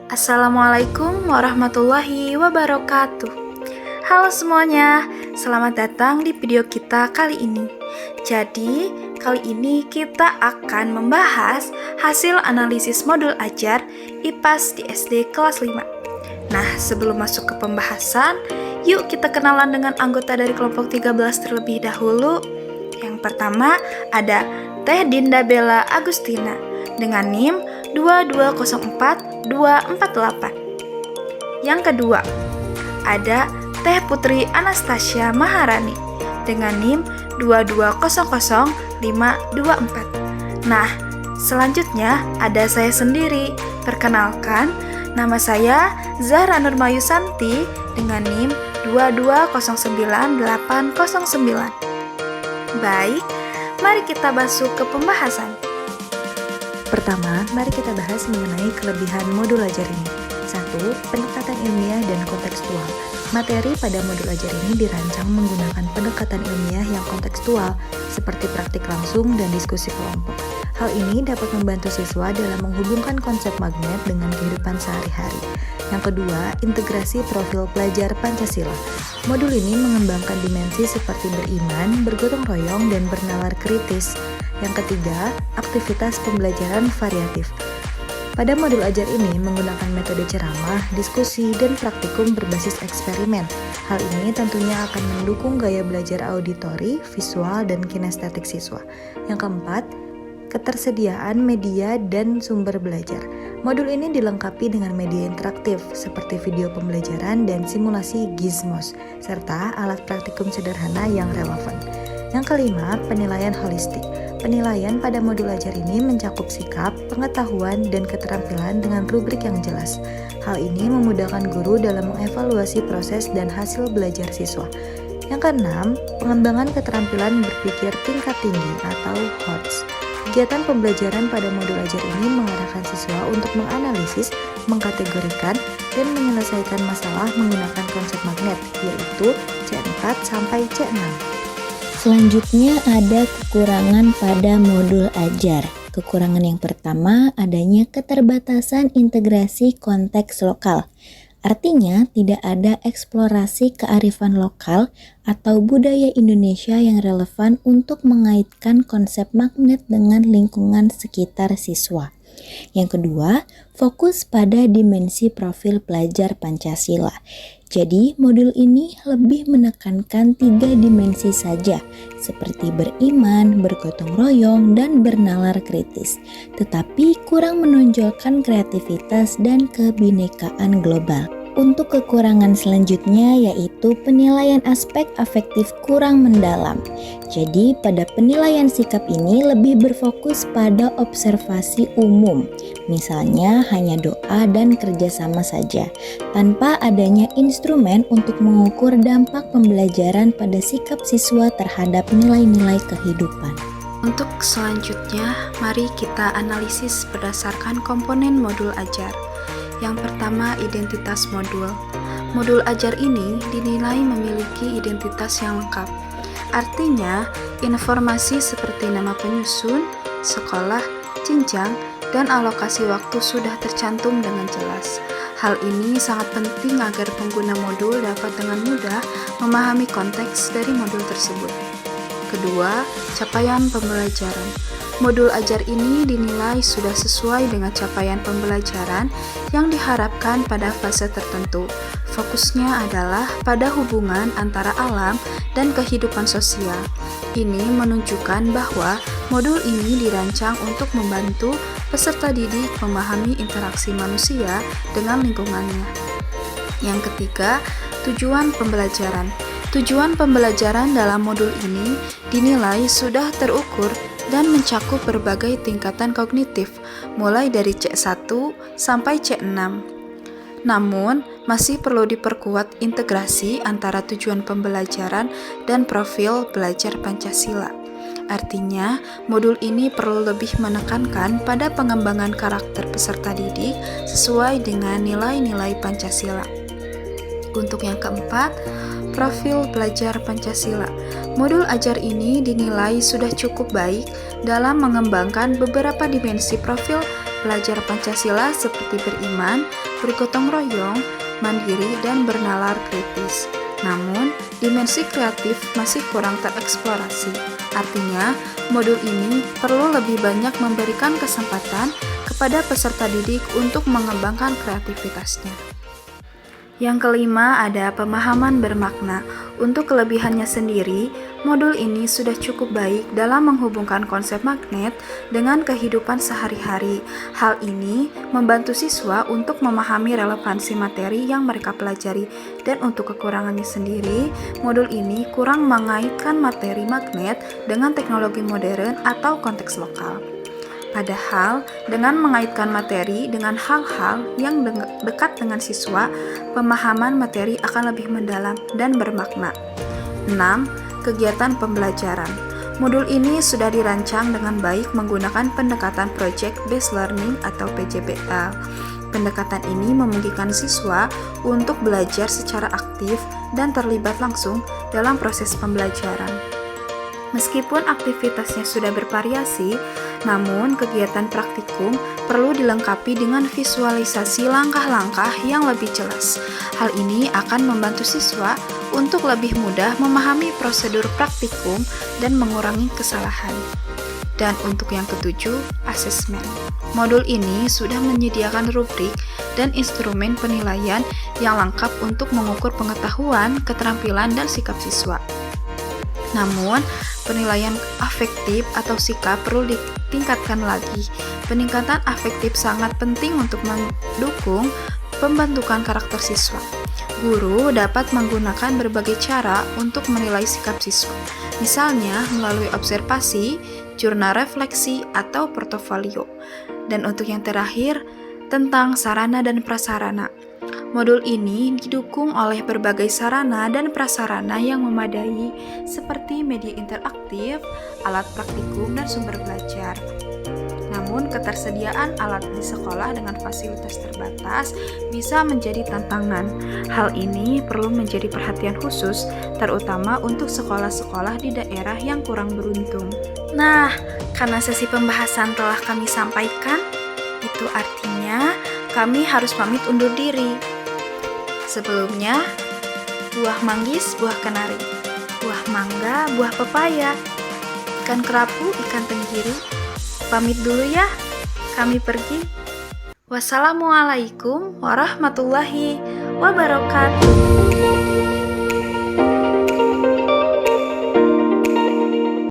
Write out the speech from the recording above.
Assalamualaikum warahmatullahi wabarakatuh. Halo semuanya, selamat datang di video kita kali ini. Jadi, kali ini kita akan membahas hasil analisis modul ajar IPAS di SD kelas 5. Nah, sebelum masuk ke pembahasan, yuk kita kenalan dengan anggota dari kelompok 13 terlebih dahulu. Yang pertama ada Teh Dinda Bella Agustina dengan NIM 2204248. Yang kedua, ada Teh Putri Anastasia Maharani dengan NIM 2200524. Nah, selanjutnya ada saya sendiri. Perkenalkan, nama saya Zahra Nurmayu Santi dengan NIM 2209809. Baik, mari kita masuk ke pembahasan. Pertama, mari kita bahas mengenai kelebihan modul ajar ini. 1. Pendekatan ilmiah dan kontekstual. Materi pada modul ajar ini dirancang menggunakan pendekatan ilmiah yang kontekstual, seperti praktik langsung dan diskusi kelompok. Hal ini dapat membantu siswa dalam menghubungkan konsep magnet dengan kehidupan sehari-hari. Yang kedua, integrasi profil pelajar Pancasila. Modul ini mengembangkan dimensi seperti beriman, bergotong royong, dan bernalar kritis. Yang ketiga, aktivitas pembelajaran variatif. Pada modul ajar ini menggunakan metode ceramah, diskusi, dan praktikum berbasis eksperimen. Hal ini tentunya akan mendukung gaya belajar auditori, visual, dan kinestetik siswa. Yang keempat, ketersediaan media dan sumber belajar. Modul ini dilengkapi dengan media interaktif seperti video pembelajaran dan simulasi gizmos, serta alat praktikum sederhana yang relevan. Yang kelima, penilaian holistik. Penilaian pada modul ajar ini mencakup sikap, pengetahuan, dan keterampilan dengan rubrik yang jelas. Hal ini memudahkan guru dalam mengevaluasi proses dan hasil belajar siswa. Yang keenam, pengembangan keterampilan berpikir tingkat tinggi atau HOTS. Kegiatan pembelajaran pada modul ajar ini mengarahkan siswa untuk menganalisis, mengkategorikan, dan menyelesaikan masalah menggunakan konsep magnet, yaitu C4 sampai C6. Selanjutnya ada kekurangan pada modul ajar. Kekurangan yang pertama adanya keterbatasan integrasi konteks lokal. Artinya tidak ada eksplorasi kearifan lokal atau budaya Indonesia yang relevan untuk mengaitkan konsep magnet dengan lingkungan sekitar siswa. Yang kedua, fokus pada dimensi profil pelajar Pancasila. Jadi, modul ini lebih menekankan 3 dimensi saja, seperti beriman, bergotong royong, dan bernalar kritis, tetapi kurang menonjolkan kreativitas dan kebinekaan global. Untuk kekurangan selanjutnya yaitu penilaian aspek afektif kurang mendalam. Jadi pada penilaian sikap ini lebih berfokus pada observasi umum. Misalnya hanya doa dan kerjasama saja, tanpa adanya instrumen untuk mengukur dampak pembelajaran pada sikap siswa terhadap nilai-nilai kehidupan. Untuk selanjutnya, mari kita analisis berdasarkan komponen modul ajar. Yang pertama, identitas modul. Modul ajar ini dinilai memiliki identitas yang lengkap. Artinya, informasi seperti nama penyusun, sekolah, jenjang, dan alokasi waktu sudah tercantum dengan jelas. Hal ini sangat penting agar pengguna modul dapat dengan mudah memahami konteks dari modul tersebut. Kedua, capaian pembelajaran. Modul ajar ini dinilai sudah sesuai dengan capaian pembelajaran yang diharapkan pada fase tertentu. Fokusnya adalah pada hubungan antara alam dan kehidupan sosial. Ini menunjukkan bahwa modul ini dirancang untuk membantu peserta didik memahami interaksi manusia dengan lingkungannya. Yang ketiga, tujuan pembelajaran. Tujuan pembelajaran dalam modul ini dinilai sudah terukur dan mencakup berbagai tingkatan kognitif, mulai dari C1 sampai C6. Namun, masih perlu diperkuat integrasi antara tujuan pembelajaran dan profil belajar Pancasila. Artinya, modul ini perlu lebih menekankan pada pengembangan karakter peserta didik sesuai dengan nilai-nilai Pancasila. Untuk yang keempat, profil belajar Pancasila. Modul ajar ini dinilai sudah cukup baik dalam mengembangkan beberapa dimensi profil belajar Pancasila seperti beriman, bergotong royong, mandiri, dan bernalar kritis. Namun, dimensi kreatif masih kurang tereksplorasi. Artinya, modul ini perlu lebih banyak memberikan kesempatan kepada peserta didik untuk mengembangkan kreativitasnya. Yang kelima ada pemahaman bermakna. Untuk kelebihannya sendiri, modul ini sudah cukup baik dalam menghubungkan konsep magnet dengan kehidupan sehari-hari. Hal ini membantu siswa untuk memahami relevansi materi yang mereka pelajari. Dan untuk kekurangannya sendiri, modul ini kurang mengaitkan materi magnet dengan teknologi modern atau konteks lokal. Padahal, dengan mengaitkan materi dengan hal-hal yang dekat dengan siswa, pemahaman materi akan lebih mendalam dan bermakna. 6. Kegiatan pembelajaran. Modul ini sudah dirancang dengan baik menggunakan pendekatan Project Based Learning atau PJBL. Pendekatan ini memungkinkan siswa untuk belajar secara aktif dan terlibat langsung dalam proses pembelajaran. Meskipun aktivitasnya sudah bervariasi, namun kegiatan praktikum perlu dilengkapi dengan visualisasi langkah-langkah yang lebih jelas. Hal ini akan membantu siswa untuk lebih mudah memahami prosedur praktikum dan mengurangi kesalahan. Dan untuk yang ketujuh, asesmen. Modul ini sudah menyediakan rubrik dan instrumen penilaian yang lengkap untuk mengukur pengetahuan, keterampilan, dan sikap siswa. Namun, penilaian afektif atau sikap perlu ditingkatkan lagi. Peningkatan afektif sangat penting untuk mendukung pembentukan karakter siswa. Guru dapat menggunakan berbagai cara untuk menilai sikap siswa, misalnya melalui observasi, jurnal refleksi, atau portofolio. Dan untuk yang terakhir, tentang sarana dan prasarana. Modul ini didukung oleh berbagai sarana dan prasarana yang memadai seperti media interaktif, alat praktikum, dan sumber belajar. Namun, ketersediaan alat di sekolah dengan fasilitas terbatas bisa menjadi tantangan. Hal ini perlu menjadi perhatian khusus, terutama untuk sekolah-sekolah di daerah yang kurang beruntung. Nah, karena sesi pembahasan telah kami sampaikan, itu artinya kami harus pamit undur diri. Sebelumnya, buah manggis, buah kenari, buah mangga, buah pepaya, ikan kerapu, ikan tenggiri. Pamit dulu ya, kami pergi. Wassalamualaikum warahmatullahi wabarakatuh.